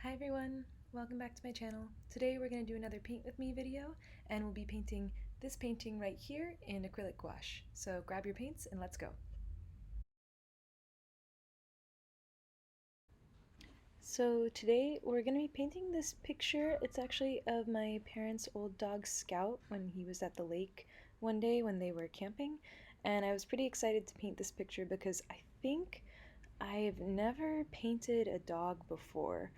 Hi everyone, welcome back to my channel. Today we're going to do another paint with me video and we'll be painting this painting right here in acrylic gouache. So grab your paints and let's go. So today we're going to be painting this picture. It's actually of my parents' old dog Scout when he was at the lake one day when they were camping, and I was pretty excited to paint this picture because I think I've never painted a dog before,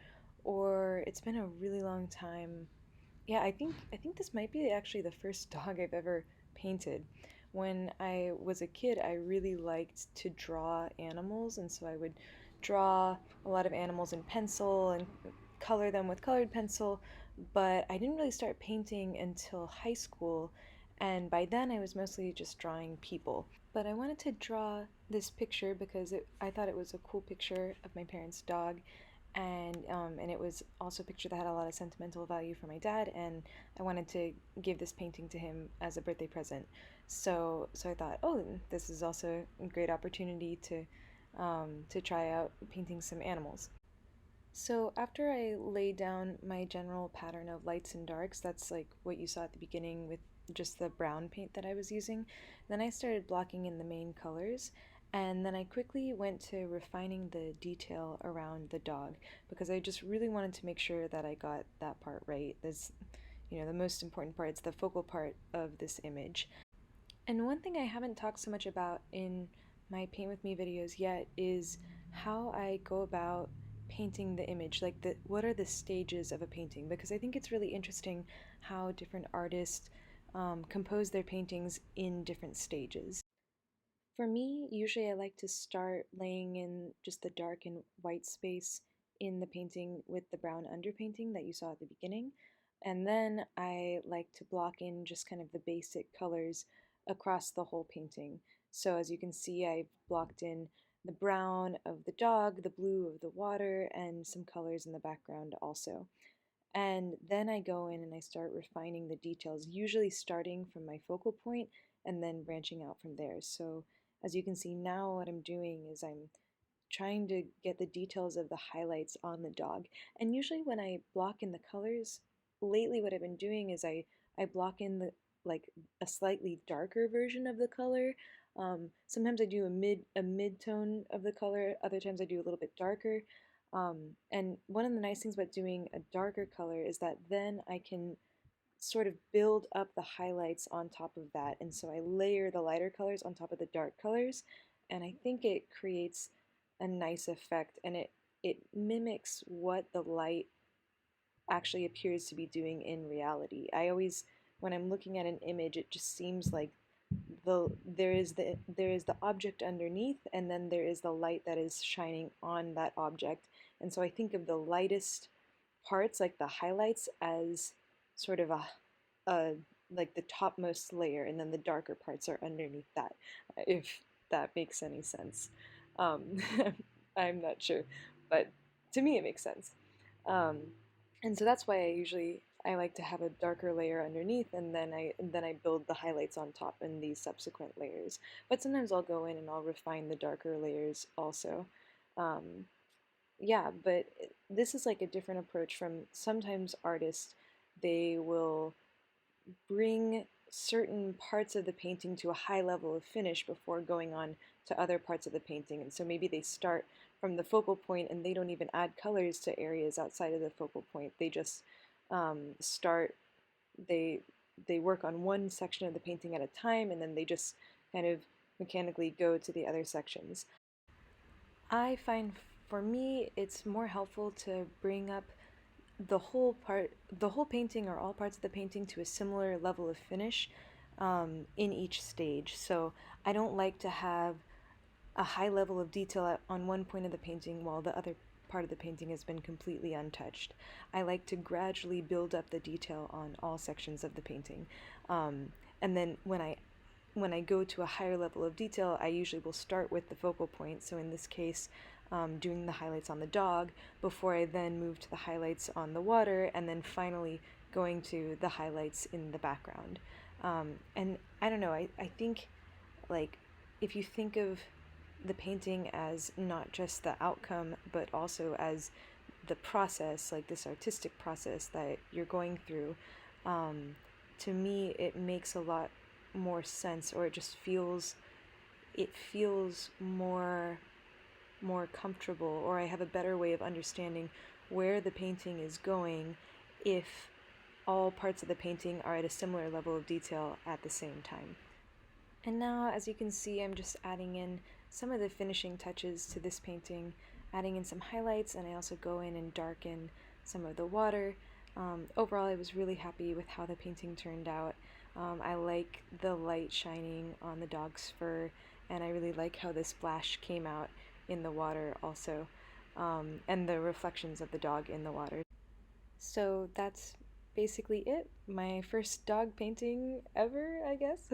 or it's been a really long time. Yeah, I think this might be actually the first dog I've ever painted. When I was a kid, I really liked to draw animals, and so I would draw a lot of animals in pencil and color them with colored pencil, but I didn't really start painting until high school, and by then I was mostly just drawing people. But I wanted to draw this picture because I thought it was a cool picture of my parents' dog, and it was also a picture that had a lot of sentimental value for my dad, and I wanted to give this painting to him as a birthday present. So I thought, oh, this is also a great opportunity to try out painting some animals. So after I laid down my general pattern of lights and darks, that's like what you saw at the beginning with just the brown paint that I was using, then I started blocking in the main colors, and then I quickly went to refining the detail around the dog because I just really wanted to make sure that I got that part right. This, the most important part, it's the focal part of this image. And one thing I haven't talked so much about in my Paint With Me videos yet is how I go about painting the image, like what are the stages of a painting, because I think it's really interesting how different artists compose their paintings in different stages. For me, usually I like to start laying in just the dark and white space in the painting with the brown underpainting that you saw at the beginning. And then I like to block in just kind of the basic colors across the whole painting. So as you can see, I've blocked in the brown of the dog, the blue of the water, and some colors in the background also. And then I go in and I start refining the details, usually starting from my focal point and then branching out from there. So as you can see now, what I'm doing is I'm trying to get the details of the highlights on the dog. And usually when I block in the colors, lately what I've been doing is I block in the like a slightly darker version of the color. Sometimes I do a mid tone of the color, other times I do a little bit darker. And one of the nice things about doing a darker color is that then I can sort of build up the highlights on top of that. And so I layer the lighter colors on top of the dark colors, and I think it creates a nice effect, and it mimics what the light actually appears to be doing in reality. I always, when I'm looking at an image, it just seems like there is the object underneath, and then there is the light that is shining on that object. And so I think of the lightest parts, like the highlights, as sort of a like the topmost layer, and then the darker parts are underneath that, if that makes any sense. Um, I'm not sure, but to me it makes sense. Um, and so that's why I like to have a darker layer underneath, and then I build the highlights on top in these subsequent layers. But sometimes I'll go in and I'll refine the darker layers also. Um, yeah, but this is like a different approach from sometimes artists. They will bring certain parts of the painting to a high level of finish before going on to other parts of the painting. And so maybe they start from the focal point and they don't even add colors to areas outside of the focal point. They just start, they, they work on one section of the painting at a time, and then they just kind of mechanically go to the other sections. I find for me it's more helpful to bring up the whole painting or all parts of the painting to a similar level of finish in each stage. So I don't like to have a high level of detail on one point of the painting while the other part of the painting has been completely untouched. I like to gradually build up the detail on all sections of the painting. And then when I go to a higher level of detail, I usually will start with the focal point. So in this case, doing the highlights on the dog before I then move to the highlights on the water, and then finally going to the highlights in the background. And I don't know, I think like if you think of the painting as not just the outcome, but also as the process, like this artistic process that you're going through, um, to me it makes a lot more sense, or it feels more comfortable, or I have a better way of understanding where the painting is going if all parts of the painting are at a similar level of detail at the same time. And now, as you can see, I'm just adding in some of the finishing touches to this painting, adding in some highlights, and I also go in and darken some of the water. Overall, I was really happy with how the painting turned out. I like the light shining on the dog's fur, and I really like how the splash came out in the water also, and the reflections of the dog in the water. So that's basically it. My first dog painting ever, I guess.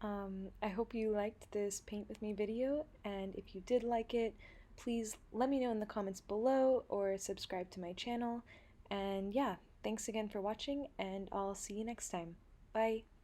I hope you liked this paint with me video, and if you did like it, please let me know in the comments below or subscribe to my channel. And yeah, thanks again for watching, and I'll see you next time. Bye!